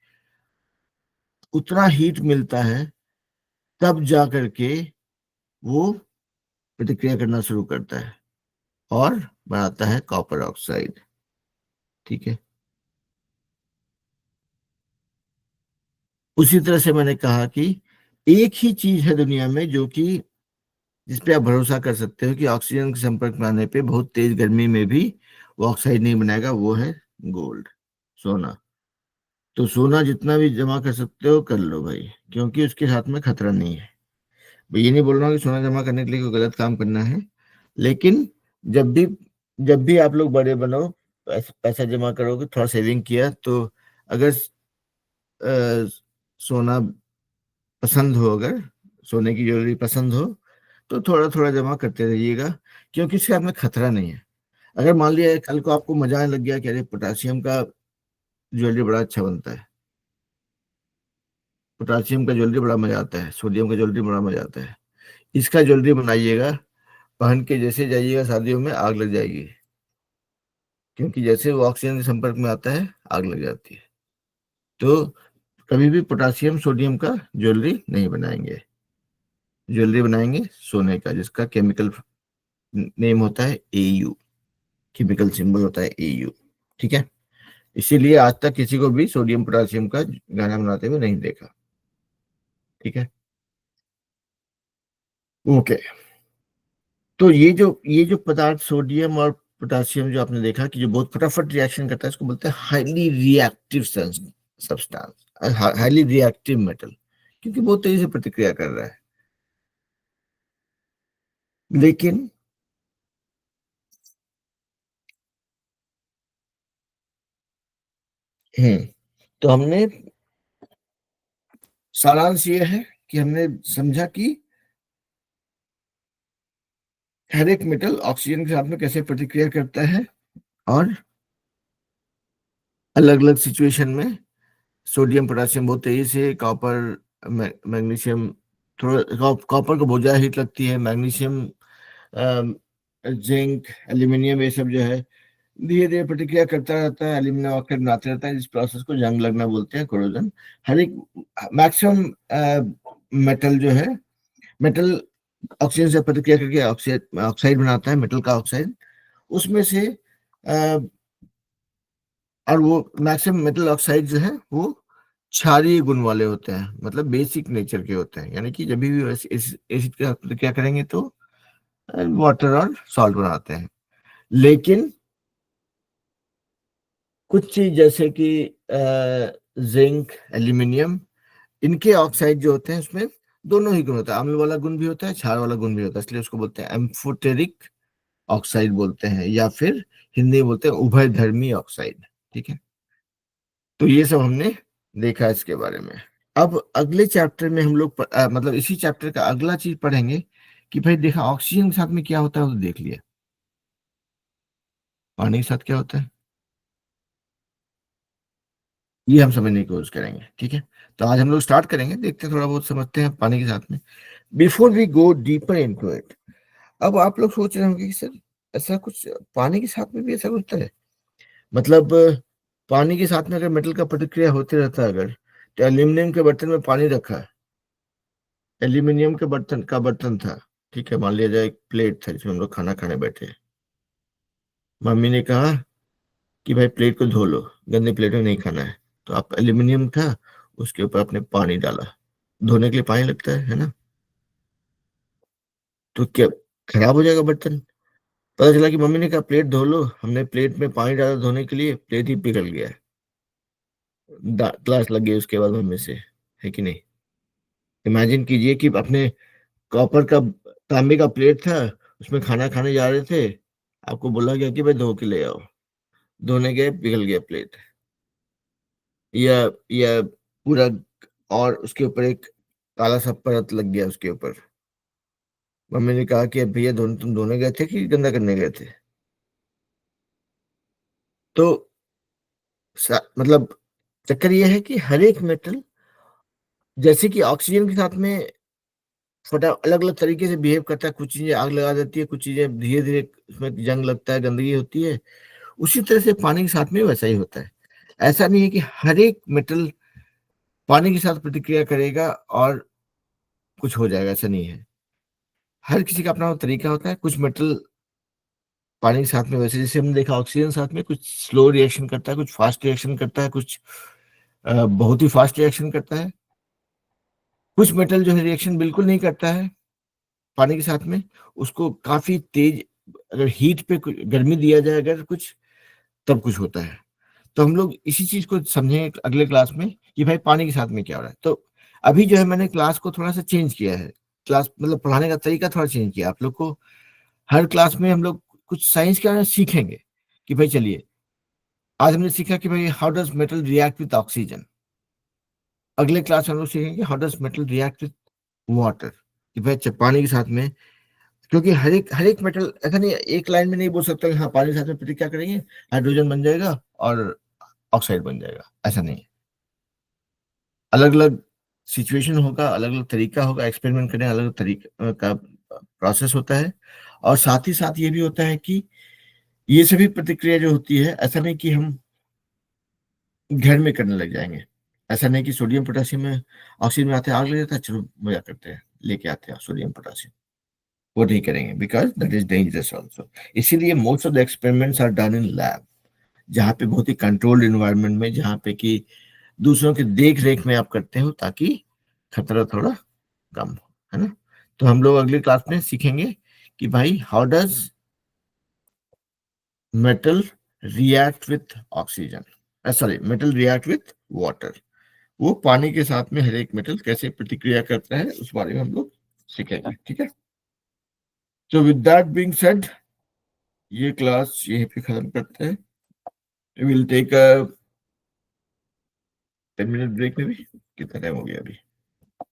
उतना हीट मिलता है, तब जा करके वो प्रतिक्रिया करना शुरू करता है और बनाता है कॉपर ऑक्साइड। ठीक है। उसी तरह से मैंने कहा कि एक ही चीज है दुनिया में जो कि, जिस पे आप भरोसा कर सकते हो कि ऑक्सीजन के संपर्क में आने पे बहुत तेज गर्मी में भी वो ऑक्साइड नहीं बनाएगा, वो है गोल्ड, सोना। तो सोना जितना भी जमा कर सकते हो कर लो भाई, क्योंकि उसके साथ में खतरा नहीं है। मैं ये नहीं बोल रहा हूँ कि सोना जमा करने के लिए कोई गलत काम करना है, लेकिन जब भी जब भी आप लोग बड़े बनो, पैसा जमा करोगे, थोड़ा सेविंग किया तो, अगर सोना पसंद हो, अगर सोने की ज्वेलरी पसंद हो, तो थोड़ा थोड़ा जमा करते रहिएगा, क्योंकि इससे आपमें खतरा नहीं है। अगर मान लिया कल को आपको मजा आने लग गया कि अरे पोटासियम का ज्वेलरी बड़ा अच्छा बनता है, पोटासियम का ज्वेलरी बड़ा मजा आता है, सोडियम का ज्वेलरी बड़ा मजा आता है, इसका ज्वेलरी बनाइएगा, पहन के जैसे जाइएगा शादियों में आग लग जाएगी, क्योंकि जैसे वो ऑक्सीजन के संपर्क में आता है आग लग जाती है। तो कभी भी पोटासियम सोडियम का ज्वेलरी नहीं बनाएंगे। ज्वेलरी बनाएंगे सोने का, जिसका केमिकल नेम होता है AU, केमिकल सिंबल होता है AU। ठीक है। इसीलिए आज तक किसी को भी सोडियम पोटासियम का गाना बनाते हुए नहीं देखा। ठीक है। ओके। तो ये जो पदार्थ सोडियम और पोटासियम जो आपने देखा कि जो बहुत फटाफट रिएक्शन करता है, इसको बोलते हैं highly reactive substance, highly reactive metal, क्योंकि बहुत तेजी से प्रतिक्रिया कर रहा है। लेकिन तो हमने, सारांश ये है कि हमने समझा कि हर एक मेटल ऑक्सीजन के साथ में कैसे प्रतिक्रिया करता है, और अलग अलग सिचुएशन में सोडियम पोटासियम बहुत तेजी से, कॉपर मैग्नीशियम, थोड़ा कॉपर को बहुत ज्यादा हीट लगती है, मैग्नीशियम, जिंक, एल्यूमिनियम, ये सब जो है धीरे धीरे प्रतिक्रिया करता रहता है, एल्यूमिनियम ऑक्साइड बनाते रहता है, जिस प्रोसेस को जंग लगना बोलते हैं, कोरोजन। हर एक मैक्सिमम मेटल जो है, मेटल ऑक्सीजन से प्रतिक्रिया करके ऑक्साइड ऑक्साइड बनाता है, मेटल का ऑक्साइड। उसमें से और वो मैक्सिमम मेटल ऑक्साइड जो है वो क्षारीय गुण वाले होते हैं, मतलब बेसिक नेचर के होते हैं, यानी कि जब भी एसिड का प्रतिक्रिया करेंगे तो वाटर और सॉल्ट बनाते हैं। लेकिन कुछ चीज जैसे कि जिंक, एल्यूमिनियम, इनके ऑक्साइड जो होते हैं उसमें दोनों ही गुण होता है, अम्ल वाला गुण भी होता है, क्षार वाला गुण भी होता है, इसलिए उसको बोलते हैं एम्फोटेरिक ऑक्साइड बोलते हैं, या फिर हिंदी में बोलते हैं उभयधर्मी ऑक्साइड। ठीक है। तो ये सब हमने देखा इसके बारे में। अब अगले चैप्टर में हम लोग मतलब इसी चैप्टर का अगला चीज पढ़ेंगे कि भाई देखा ऑक्सीजन के साथ में क्या होता है, वो तो देख लिया, पानी के साथ क्या होता है ये हम समझने की कोशिश करेंगे। ठीक है। तो आज हम लोग स्टार्ट करेंगे, देखते हैं, थोड़ा बहुत समझते हैं पानी के साथ में, before we go deeper into it. अब आप लोग सोच रहे होंगे कि सर ऐसा कुछ पानी के साथ में भी ऐसा कुछ है, मतलब पानी के साथ में अगर मेटल का प्रतिक्रिया होते रहता है, अगर तो एल्यूमिनियम के बर्तन में पानी रखा है, एल्यूमिनियम के बर्तन था, ठीक है, मान लिया जाए एक प्लेट था जिसमें हम लोग खाना खाने बैठे, मम्मी ने कहा कि भाई प्लेट को धो लो, गंदे प्लेट में नहीं खाना है, तो आप एल्यूमिनियम था, उसके ऊपर आपने पानी डाला, धोने के लिए पानी लगता है ना, तो क्या खराब हो जाएगा बर्तन? पता चला कि मम्मी ने कहा प्लेट धो लो, हमने प्लेट में पानी डाला धोने के लिए, प्लेट ही पिघल गया, क्लास लग गई उसके बाद मम्मी से, है कि नहीं? इमेजिन कीजिए कि अपने कॉपर का, तांबे का प्लेट था, उसमें खाना खाने जा रहे थे, आपको बोला गया कि भाई धो के ले आओ, धोने गए पिघल गया प्लेट, या पूरा, और उसके ऊपर एक काला सा परत लग गया उसके ऊपर। मम्मी ने कहा कि भैया दोनों, तुम धोने गए थे कि गंदा करने गए थे? तो मतलब चक्कर ये है कि हर एक मेटल जैसे कि ऑक्सीजन के साथ में फटा अलग-अलग तरीके से बिहेव करता है, कुछ चीज़ें आग लगा देती है, कुछ चीज़ें धीरे-धीरे उसमें जंग लगता है, गंदगी होती है। उसी तरह से पानी के साथ में वैसा ही होता है। ऐसा नहीं है कि हर एक मेटल पानी के साथ प्रतिक्रिया करेगा और कुछ हो जाएगा, ऐसा नहीं है। हर किसी का अपना तरीका होता है, कुछ मेटल पानी के साथ में वैसे जैसे हमने देखा ऑक्सीजन साथ में कुछ स्लो रिएक्शन करता है, कुछ फास्ट रिएक्शन करता है, कुछ बहुत ही फास्ट रिएक्शन करता है। कुछ मेटल जो है रिएक्शन बिल्कुल नहीं करता है पानी के साथ में, उसको काफ़ी तेज़ अगर हीट पे गर्मी दिया जाए अगर कुछ, तब कुछ होता है। तो हम लोग इसी चीज़ को समझेंगे अगले क्लास में कि भाई पानी के साथ में क्या हो रहा है। तो अभी जो है मैंने क्लास को थोड़ा-सा चेंज किया है। क्लास मतलब पढ़ाने का तरीका थोड़ा चेंज किया। आप लोग को हर क्लास में हम लोग कुछ साइंस के बारे में सीखेंगे कि भाई चलिए, आज हमने सीखा कि भाई how does metal react with oxygen. अगले क्लास में हम लोग सीखेंगे how does metal react with water कि भाई पानी के साथ में क्योंकि हर एक मेटल ऐसा नहीं एक लाइन में नहीं बोल सकता कि हाँ, पानी के साथ में प्रतिक्रिया करेंगे, हाइड्रोजन बन जाएगा और ऑक्साइड बन जाएगा, ऐसा नहीं है। अलग-अलग सिचुएशन होगा, अलग-अलग तरीका होगा, एक्सपेरिमेंट करने का अलग का प्रोसेस होता है और साथ ही साथ ये भी होता है कि ये सभी प्रतिक्रिया जो होती है, ऐसा नहीं कि हम घर में करने लग जाएँगे। ऐसा नहीं कि सोडियम, पोटेशियम में ऑक्सीजन में आते हैं, आग लग जाता है, चलो मज़ा करते हैं, लेके आते हैं सोडियम, पोटेशियम। वो नहीं करेंगे because that is dangerous also. इसीलिए most of the experiments are done in lab, जहाँ पे बहुत ही कंट्रोल्ड एनवायरनमेंट में, जहाँ पे कि दूसरों की देख-रेख में आप करते हो ताकि खतरा थोड़ा कम हो, है ना? तो हम लोग अगली क्लास में सीखेंगे कि भाई how does metal react with oxygen sorry metal react with water. वो पानी के साथ में हर एक मेटल कैसे प्रतिक्रिया करता है, उस बारे में हम लोग सीखेंगे, ठीक है? So with that being said, ये क्लास यहीं पे खत्म करते हैं। We will take a 10 minute break maybe। कितना टाइम हो गया अभी?